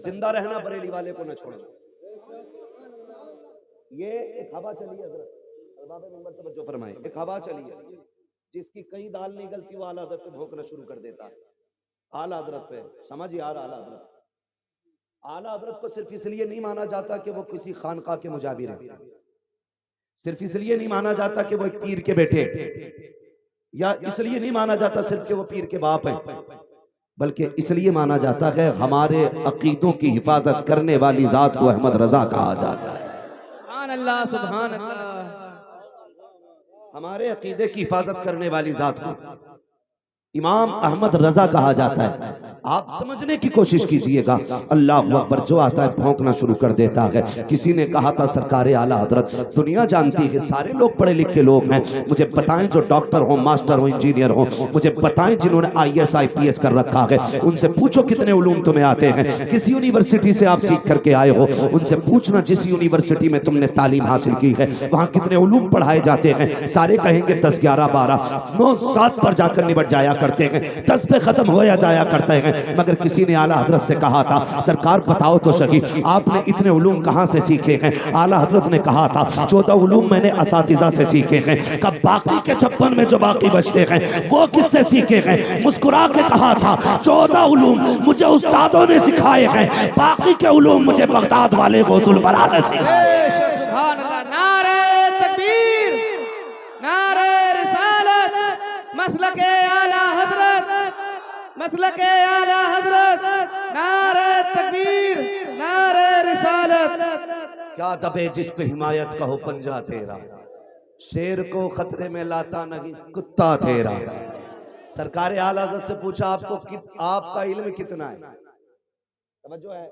जिंदा रहना बरेली वाले को न छोड़ना। ये एक हवा चली है जो फरमाए, एक हवा चली है जिसकी कहीं दाल नहीं गलती, वो आला हजरत पे भौंकना शुरू कर देता है। आला हजरत पे समझ यार, आला हजरत, आला हजरत को सिर्फ इसलिए नहीं माना जाता कि वो किसी खानका के मुजाबिर है, सिर्फ इसलिए नहीं माना जाता कि वो एक पीर के बेटे, या इसलिए नहीं माना जाता सिर्फ कि वो पीर के बाप हैं, बल्कि इसलिए माना जाता है हमारे अकीदों की हिफाजत करने वाली जात को अहमद रजा कहा जाता है। सुभान अल्लाह, सुभान अल्लाह। हमारे अकीदे की हिफाजत करने वाली जात को इमाम अहमद रजा कहा जाता है। आप समझने की कोशिश कीजिएगा, अल्लाह अकबर जो आता है भौंकना शुरू कर देता है। किसी ने कहा था सरकारे आला हजरत, दुनिया जानती है सारे लोग पढ़े लिखे लोग हैं, मुझे बताएं जो डॉक्टर हो, मास्टर हो, इंजीनियर हो, मुझे बताएं जिन्होंने IAS IPS कर रखा है, उनसे पूछो कितने उलूम तुम्हें आते हैं, किस यूनिवर्सिटी से आप सीख करके आए हो, उनसे पूछना जिस यूनिवर्सिटी में तुमने तालीम हासिल की है वहां कितने उलूम पढ़ाए जाते हैं। सारे कहेंगे 10 11 12 9 7 पर जाकर निबट जाया करते हैं, 10 पे खत्म हो जाया करते हैं। मगर किसी ने आला हजरत से कहा था सरकार बताओ तो सही आपने इतने उलूम कहां से सीखे हैं। आला हजरत ने कहा था 14 उलूम मैंने असातिज़ा से सीखे हैं। कब बाकी के 56 में जो बाकी बचते हैं वो किससे सीखे हैं। मुस्कुरा के कहा था 14 उलूम मुझे उस्तादों ने सिखाए हैं, बाकी के उलूम मुझे बगदाद वाले गौसुल वरा ने सिखाए। सुभान अल्लाह। नारे तकबीर, नारे रिसालत, मसलके आला हजरत, मसलके आला हजरत, नारे तकबीर, नारे रिसालत। क्या दबे जिस पे हिमायत का हो पंजा तेरा, शेर को खतरे में लाता नहीं कुत्ता तेरा। सरकार आला हज़रत से पूछा आपका इल्म कितना है। तवज्जो है,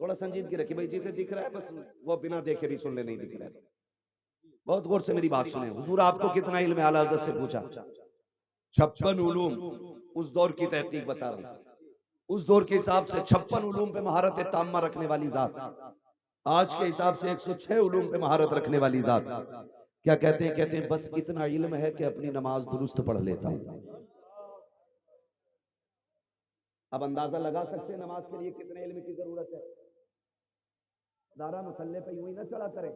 थोड़ा संजीदगी रखिए भाई, जिसे दिख रहा है बस वो बिना देखे भी सुन ले, नहीं दिख रहा है बहुत गौर से मेरी बात सुने। हुजूर आपको कितना इल्म है, आला हज़रत से पूछा। 56 उलूम, उस दौर की तहकीक बता रहा हूं, उस दौर के हिसाब से 56 उलूम पे महारत ताम्मा रखने वाली जात, आज के हिसाब से 106 उलूम पे महारत रखने वाली जात। क्या कहते हैं, कहते हैं बस इतना इल्म है कि अपनी नमाज दुरुस्त पढ़ लेता हूं। अब अंदाजा लगा सकते हैं नमाज के लिए कितने इल्म की जरूरत है। दारा मसल्ले पे यूं ही ना चढ़ा करें।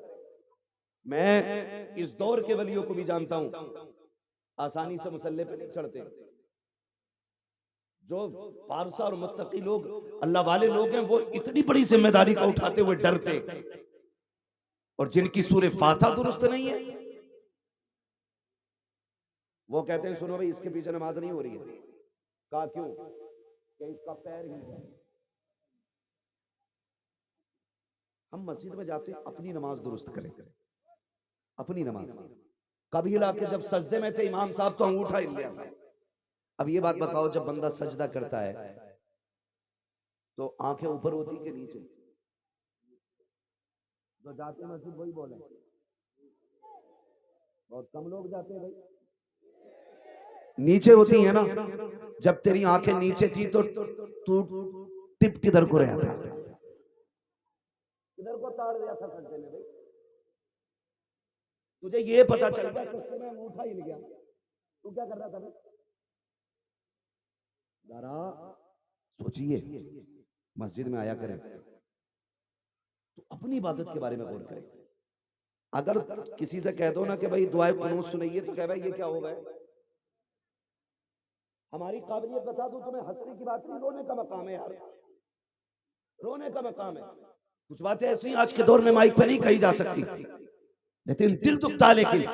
मैं इस दौर के वलियों को भी जानता हूं, आसानी से मुसल्ले पे नहीं चढ़ते। जो पारसा और मुत्तकी लोग अल्लाह वाले लोग हैं वो इतनी बड़ी जिम्मेदारी को उठाते हुए डरते, और जिनकी सूरे फातिहा दुरुस्त नहीं है वो कहते हैं सुनो भाई इसके पीछे नमाज नहीं हो रही है। कहा क्यों, कि इसका पैर हिल जाए। हम मस्जिद में जाते हैं अपनी नमाज दुरुस्त करें, अपनी नमाज। कभी हिला के जब सजदे में थे इमाम साहब तो अंगूठा हिल गया था। अब ये बात बताओ जब बंदा सजदा करता है तो आंखें ऊपर होती कि नीचे। जो जाते मस्जिद वही बोले, बहुत कम लोग जाते हैं भाई। नीचे होती है ना, जब तेरी आंखें नीचे थी तो तू टिप किधर को रहा था, किधर को ताड़ दिया था सजदे में भाई। तुझे ये पता चल गया सजदे में अंगूठा हिल गया, तू क्या कर रहा था भाई। जरा सोचिए, मस्जिद में आया करें तो अपनी इबादत के बारे में गौर करें। अगर किसी से कह दो ना कि भाई दुआए कुनूत सुनाइए तो कह भाई ये क्या हो गया। हमारी काबिलियत बता दूं तुम्हें, हंसने की बात नहीं, रोने का मकाम है यार, रोने का मकाम है। कुछ बातें ऐसी आज के दौर में माइक पे नहीं कही जा सकती, लेकिन दिल दुखता। लेकिन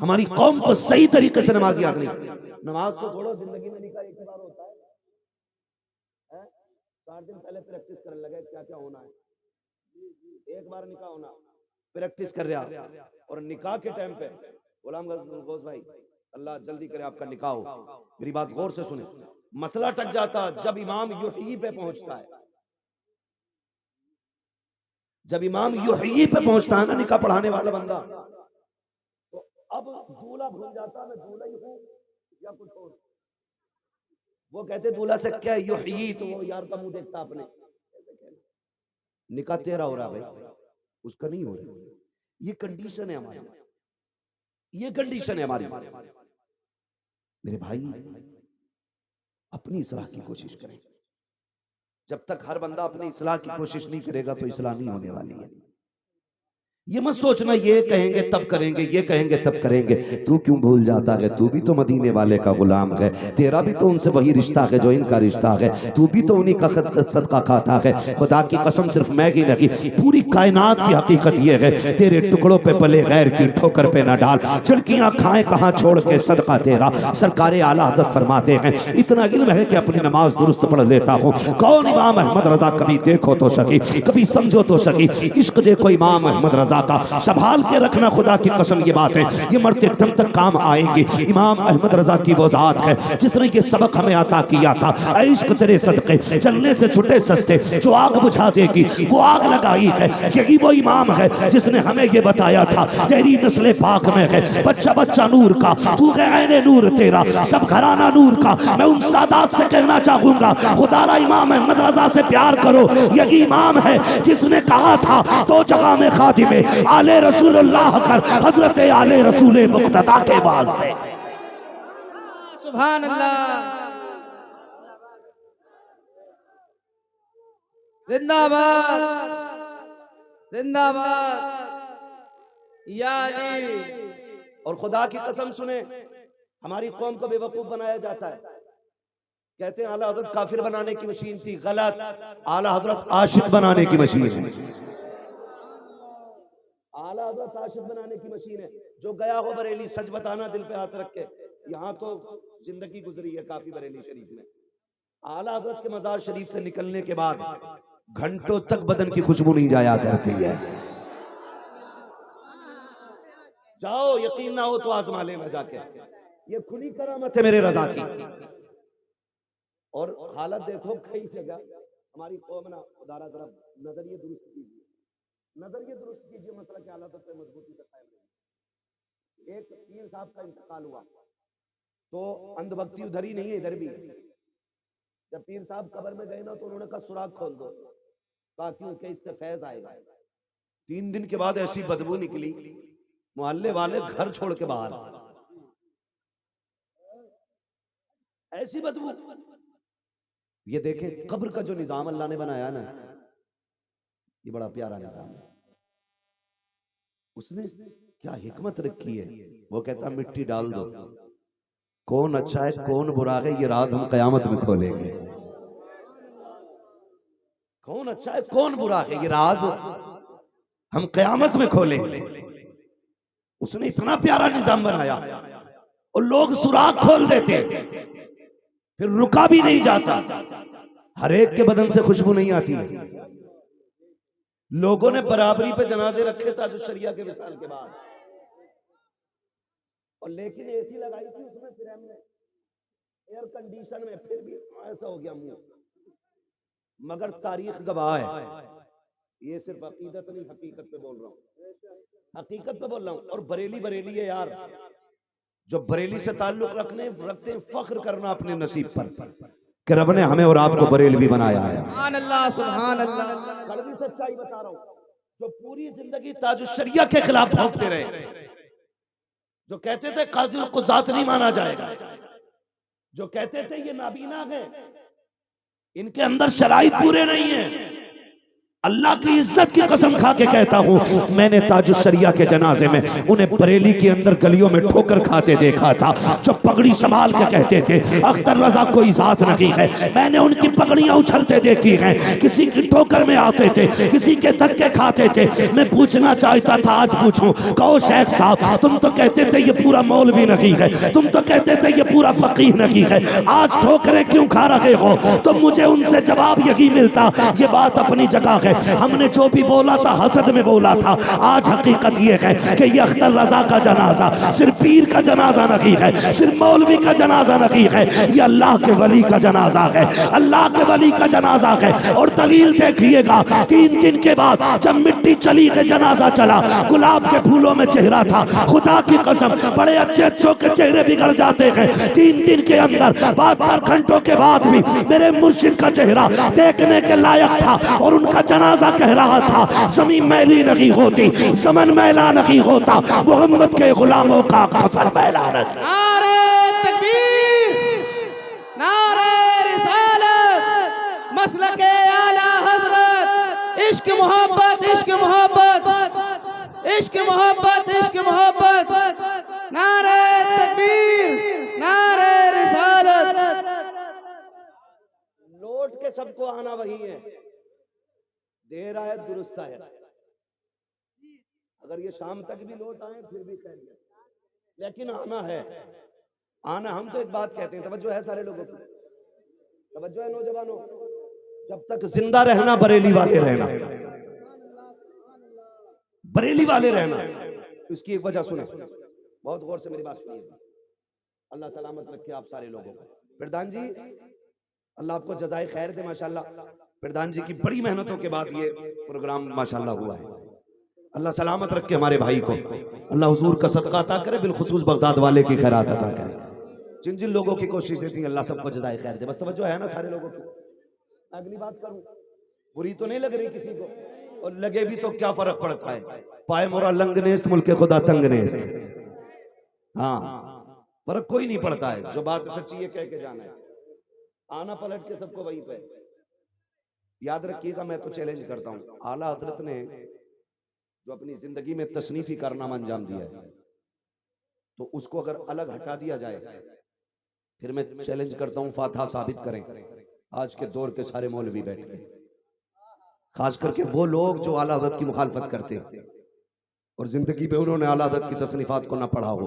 हमारी कौम को सही तरीके से नमाज याद नहीं। नमाज तो थोड़ा जिंदगी में निकाह एक बार होता है, 4 दिन पहले प्रैक्टिस करने लगे क्या क्या होना है। एक बार निकाह होना, प्रैक्टिस कर रहा, और निकाह के टाइम पे गुलाम गौस भाई अल्लाह जल्दी करे आपका निकाह हो, मेरी बात गौर से सुने। मसला टक जाता जब इमाम युही पे पहुंचता है, जब इमाम युही पे पहुंचता है ना निकाह पढ़ाने वाला बंदा, तो अब दूल्हा भूल जाता मैं दूल्हा ही हूं या कुछ और। वो कहते दूल्हा से क्या युही, तो वो यार का मुंह देखता अपने, निकाह तेरा हो रहा भाई, उसका नहीं हो रहा। ये कंडीशन है हमारी, ये कंडीशन है हमारी। मेरे भाई अपनी इस्लाह की कोशिश करें, जब तक हर बंदा अपनी इस्लाह की कोशिश नहीं करेगा तो इस्लाह नहीं होने वाली है। ये मत सोचना ये कहेंगे तब करेंगे, ये कहेंगे तब करेंगे। तू क्यों भूल जाता है, तू भी तो मदीने वाले का गुलाम है, तेरा भी तो उनसे वही रिश्ता है जो इनका रिश्ता है, तू भी तो उन्हीं का सदका खाता है। खुदा की कसम सिर्फ मैं ही नहीं, पूरी कायनात की हकीकत ये है, तेरे टुकड़ों पे पले गैर की ठोकर पे न डाल, चिड़कियां खाएं कहां छोड़ के सदका तेरा। सरकारे आला हज़रत फरमाते हैं, इतना इल्म है कि अपनी नमाज दुरुस्त पढ़ लेता हूँ। कौन इमाम अहमद रजा कभी देखो तो सकी, कभी समझो तो सकी, इश्क देखो इमाम अहमद रजा का, संभाल के रखना। खुदा की कसम ये बात है, ये मरते दम तक काम आएंगे। इमाम अहमद रजा की वो जात है जिसने ये सबक हमें अता किया था, इश्क तेरे सदके चलने से छुटे सस्ते, जो आग बुझा देगी वो आग लगाई है। यही वो इमाम है जिसने हमें ये बताया था, तेरी नस्ल पाक में है बच्चा बच्चा नूर का, तू है ऐने नूर तेरा, सब घराना नूर का। मैं उन सादात से कहना चाहूंगा, खुदारा इमाम अहमद रजा से प्यार करो। यही इमाम है जिसने कहा था तो जगह में खादिमे आले रसूलुल्लाह कर, हजरत आले रसूल मुक्तदा के वास्ते। सुभान अल्लाह, जिंदाबाद जिंदाबाद या अली। और खुदा की कसम सुने, हमारी कौम को बेवकूफ बनाया जाता है, कहते हैं आला हजरत काफिर बनाने की मशीन थी। गलत, आला हजरत आशिक बनाने की मशीन है। आला हजरत आशिक बनाने की मशीन है। जो गया हो बरेली, सच बताना दिल पे हाथ रख के, यहाँ तो जिंदगी गुजरी है काफी बरेली शरीफ में। आला हजरत के मजार शरीफ से निकलने के बाद घंटों तक बदन की खुशबू नहीं जाया करती है। जाओ, यकीन ना हो तो आजमा लेना जाके, ये खुली करामत है मेरे रजा की। और हालत देखो कई जगह हमारी कौम ना, खुदारा तरफ नजरिए दुरुस्त कीजिए, नजरिए दुरुस्त कीजिए, मसला क्या हालत पे मजबूती से कायम रहे। एक पीर साहब का इंतकाल हुआ तो अंधभक्ति उधर ही नहीं है, इधर भी। जब पीर साहब कब्र में गए ना तो उन्होंने कहा सुराग खोल दो, कहा क्यों, कि इससे फैज आएगा। 3 दिन के बाद ऐसी बदबू निकली, मोहल्ले वाले घर छोड़ के बाहर, ऐसी बदबू। ये देखें कब्र का जो निजाम अल्लाह ने बनाया ना, ये बड़ा प्यारा निजाम है। उसने क्या हिकमत रखी है। वो कहता मिट्टी डाल दो, कौन अच्छा है कौन बुरा है ये राज हम कयामत में खोलेंगे। कौन अच्छा है कौन बुरा है ये राज हम कयामत में खोलेंगे। उसने इतना प्यारा निजाम बनाया और लोग सुराग खोल देते, फिर रुका भी नहीं जाता। हर एक के बदन से खुशबू नहीं आती। लोगों ने बराबरी पे जनाजे रखे था जो शरिया के विसाल के बाद, और लेकिन एसी लगाई थी उसमें, फिर हमने एयर कंडीशन में, फिर भी ऐसा हो गया मुंह। मगर तारीख गवाह है, ये सिर्फ अकीदत नहीं हकीकत पे बोल रहा हूँ, हकीकत पे बोल रहा हूँ। और बरेली बरेली है यार, जो बरेली से ताल्लुक रखते हैं, फख्र करना अपने नसीब पर कि रब ने हमें और आपको बरेलवी बनाया है। सुभान अल्लाह, सुभान अल्लाह। कड़वी सच्चाई बता रहा हूँ, जो पूरी जिंदगी ताजुश शरिया के खिलाफ भौंकते रहे, जो कहते थे काजिल को जात नहीं माना जाएगा, जो कहते थे ये नाबीना है, इनके अंदर शराइत पूरे नहीं है। अल्लाह की इज्जत की कसम खा के कहता हूँ, मैंने ताजुश शरिया के जनाजे में उन्हें बरेली के अंदर गलियों में ठोकर खाते देखा था, जो पगड़ी संभाल के कहते थे अख्तर रजा कोई जात नहीं है। मैंने उनकी पगड़ियां उछलते देखी हैं, किसी की ठोकर में आते थे, किसी के धक्के खाते थे। मैं पूछना चाहता था, आज पूछूं, कहो शेख साहब, तुम तो कहते थे ये पूरा मौलवी नहीं है, तुम तो कहते थे ये पूरा फकीह नहीं है, आज ठोकरें क्यों खा रहे हो? तो मुझे उनसे जवाब यही मिलता, ये बात अपनी जगह है, हमने जो भी बोला था हसद में बोला था। आज हकीकत ये है कि ये अख्तर रजा का जनाजा सिर्फ पीर का जनाजा नहीं है, सिर्फ मौलवी का जनाजा नहीं है, ये अल्लाह के वली का जनाजा है, अल्लाह के वली का जनाजा है। और दलील देखिएगा, 3 दिन के बाद जब मिट्टी चली के जनाजा चला, गुलाब के फूलों में चेहरा था। खुदा की कसम, बड़े अच्छे अच्छों के चेहरे बिगड़ जाते हैं 3 दिन के अंदर, 72 घंटों के बाद भी मेरे मुर्शिद का चेहरा देखने के लायक था। और उनका जनाजा कह रहा था, जमीन मैली नहीं होती, ज़मन मैला नहीं होता, मोहम्मद के गुलामों का कफन मैला नहीं। नारे तकबीर, नारे रिसालत, मसलके इश्क मोहब्बत, इश्क मोहब्बत, इश्क मोहब्बत, इश्क मोहब्बत। नारे तकबीर, नारे रिसालत। लौट के सबको आना वही है, देर आए दुरुस्त आए। अगर ये शाम तक भी लौट आए फिर भी खैर, लेकिन आना है, आना। हम तो एक बात कहते हैं, तवज्जो है सारे लोगों की, तवज्जो है नौजवानों, जब तक जिंदा रहना बरेली वाले रहना, बरेली वाले रहना। इसकी एक वजह सुने, बहुत गौर से मेरी बात सुनिए। अल्लाह सलामत रखे आप सारे लोगों को। प्रधान जी, अल्लाह आपको जज़ाए खैर दे। माशाल्लाह प्रधान जी की बड़ी मेहनतों के बाद ये प्रोग्राम माशाल्लाह हुआ है। अल्लाह सलामत रखे हमारे भाई को, अल्लाह हुजूर का सदका अता करे, बिलखुसूस बगदाद वाले की खैरात अता करे। जिन जिन लोगों की कोशिश देती है अल्लाह सबको जज़ाए खैर दे। बस तवज्जो है ना सारे लोगों की। अगली बात करूं, बुरी तो नहीं लग रही किसी को, और लगे भी तो क्या फर्क पड़ता है। पाए मोरा लंगनेस्त मुल्के खुदा तंगनेस्त, हाँ फर्क कोई नहीं पड़ता है। जो बात सच्ची है कह के जाना है, आना पलट के सबको वहीं पे। याद रखिएगा, मैं तो चैलेंज करता हूं, आला हजरत ने जो अपनी जिंदगी में तसनीफी कारनामा अंजाम दिया है, तो उसको अगर अलग हटा दिया जाए, फिर मैं चैलेंज करता हूं फातहा साबित करें आज के दौर के सारे मौलवी बैठ के, खास करके वो लोग जो आला हजरत की मुखालफत करते हैं और जिंदगी में उन्होंने आला हजरत की तसनीफात को ना पढ़ा हो।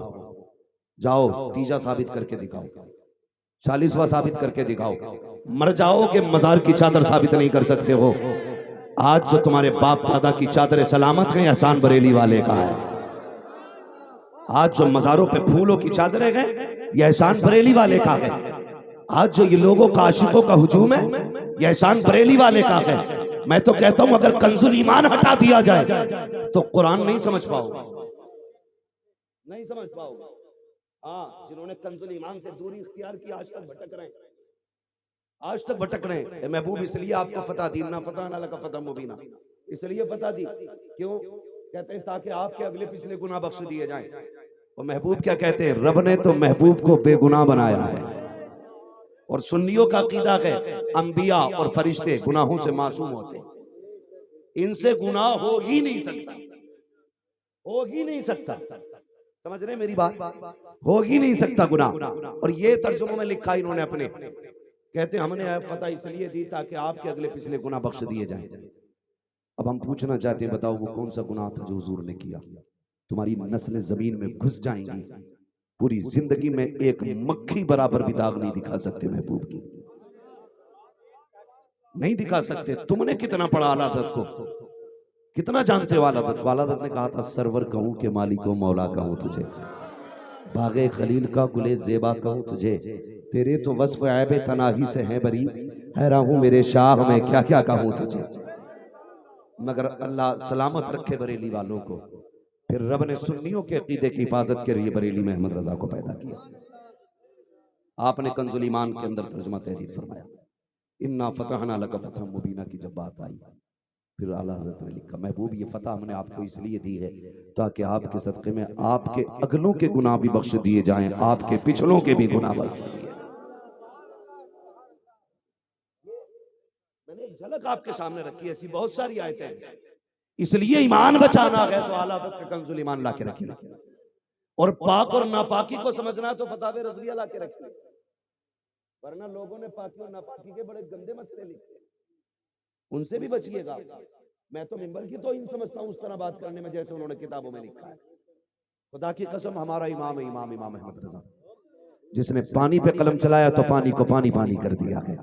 जाओ तीजा साबित करके दिखाओ, 40वां साबित करके दिखाओ। मर जाओ कि मजार की चादर साबित नहीं कर सकते हो। आज जो तुम्हारे बाप दादा की चादर सलामत है, एहसान बरेली वाले का है। आज जो मजारों पे फूलों की चादरें हैं, यह एहसान बरेली वाले का है। आज जो ये लोगों का आशिकों का हुजूम है, यह एहसान बरेली वाले का है। मैं तो कहता हूं अगर कंजुल ईमान हटा दिया जाए तो कुरान नहीं समझ पाओगे, नहीं समझ पाओगे। हाँ, जिन्होंने कंजुल ईमान से दूरी इख्तियार की आज तक भटक रहे हैं, आज तक भटक रहे हैं। महबूब इसलिए आपको फतह दी, ना फतह ना लका फतह मुबीना, इसलिए फतह दी। क्यों कहते हैं? ताकि आपके अगले पिछले गुनाह बख्श दिए जाएं। और महबूब क्या कहते हैं? रब ने तो महबूब को बेगुनाह बनाया है। और सुन्नियों का अकीदा है अंबिया और फरिश्ते गुनाहों से मासूम होते, इनसे गुनाह हो ही नहीं सकता, हो ही नहीं सकता। समझ रहे मेरी बात? हो ही नहीं सकता गुनाह। और ये तर्जुमों में लिखा इन्होंने अपने, कहते हैं हमने फतह इसलिए दी ताकि आपके अगले पिछले गुनाह बख्श दिए जाएं। अब हम पूछना चाहते हैं, बताओ वो कौन सा गुनाह था जो हुजूर ने किया? तुम्हारी नस्लें जमीन में घुस जाएंगी, पूरी जिंदगी में एक मक्खी बराबर भी दाग नहीं दिखा सकते महबूब की, नहीं दिखा सकते। तुमने कितना पढ़ा आला हज़रत को, कितना जानते हो आला हज़रत को? आला हज़रत ने कहा था सरवर कहूं के मालिको मौला कहूं तुझे, बागे खलील का गुले जेबा कहूं तुझे, तेरे तो वस्फ ऐब तनाही से है बरी, हैरान हूं मेरे शाह में क्या क्या कहूं तुझे। मगर अल्लाह सलामत रखे बरेली वालों को। फिर रब ने सुन्नियों के अकीदे की हिफाजत के लिए बरेली में अहमद रजा को पैदा किया। आपने कंजुल ईमान के अंदर तर्जुमा तहरीर फरमाया, इन्ना फतहना लका फतहम मुबीना की जब बात आई, फिर आला हज़रत ने लिखा महबूब ये फतह हमने आपको इसलिए दी है ताकि आपके सदक़े में आपके अगलों के गुनाह भी बख्श दिए जाएं, आपके पिछलों के भी गुनाह बख्श दिए। मैंने एक झलक आपके सामने रखी, ऐसी बहुत सारी आयतें हैं। इसलिए ईमान बचाना है तो आला हज़रत का कंजुल ईमान ला के रखिए, और पाक और नापाकी को समझना है तो फतावे रज़विया ला के रखिए। वरना लोगों ने पाकी और नापाकी के बड़े गंदे मसले लिखे, उनसे भी बचिएगा। मैं तो मिंबर की तो इन समझता हूं उस तरह बात करने में जैसे उन्होंने किताबों में लिखा है। खुदा की कसम हमारा इमाम है इमाम अहमद रजा, जिसने पानी पे कलम चलाया तो पानी को पानी पानी कर दिया है,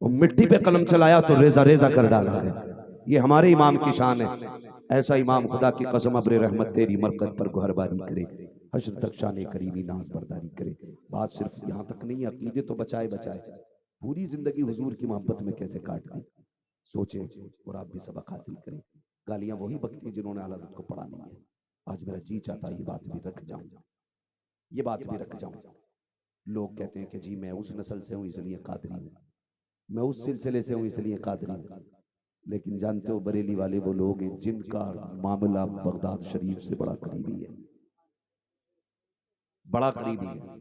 वो मिट्टी पे कलम चलाया तो रेजा रेजा कर डाला है। ये हमारे इमाम की शान है। ऐसा इमाम खुदा की कसम अब्रे रहमत तेरी मरकत पर गुहरबारी करे, हश्र तक शान करीबी नाज बरदारी करे। बात सिर्फ यहाँ तक नहीं, अकीदे तो बचाए बचाए, पूरी जिंदगी हुजूर की मोहब्बत में कैसे काट दी। सोचे और आप भी सबक हासिल करें। गालियां वही बकती जिन्होंने आला हज़रत को पढ़ा नहीं है। आज मेरा जी चाहता ये बात भी रख जाऊं, ये बात भी रख जाऊं। लोग कहते हैं कि जी मैं उस नस्ल से हूं इसलिए कादरी हूं, मैं उस सिलसिले से हूं इसलिए कादरी हूं। लेकिन जानते हो बरेली वाले वो लोग हैं जिनका मामला बगदाद शरीफ से बड़ा करीबी है, बड़ा करीबी है,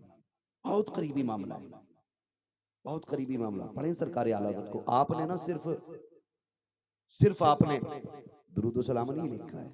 बहुत करीबी मामला है, बहुत करीबी मामला। पढ़े सरकार आला हज़रत को। आपने ना सिर्फ सिर्फ आपने दुरूद सलाम नहीं लिखा है,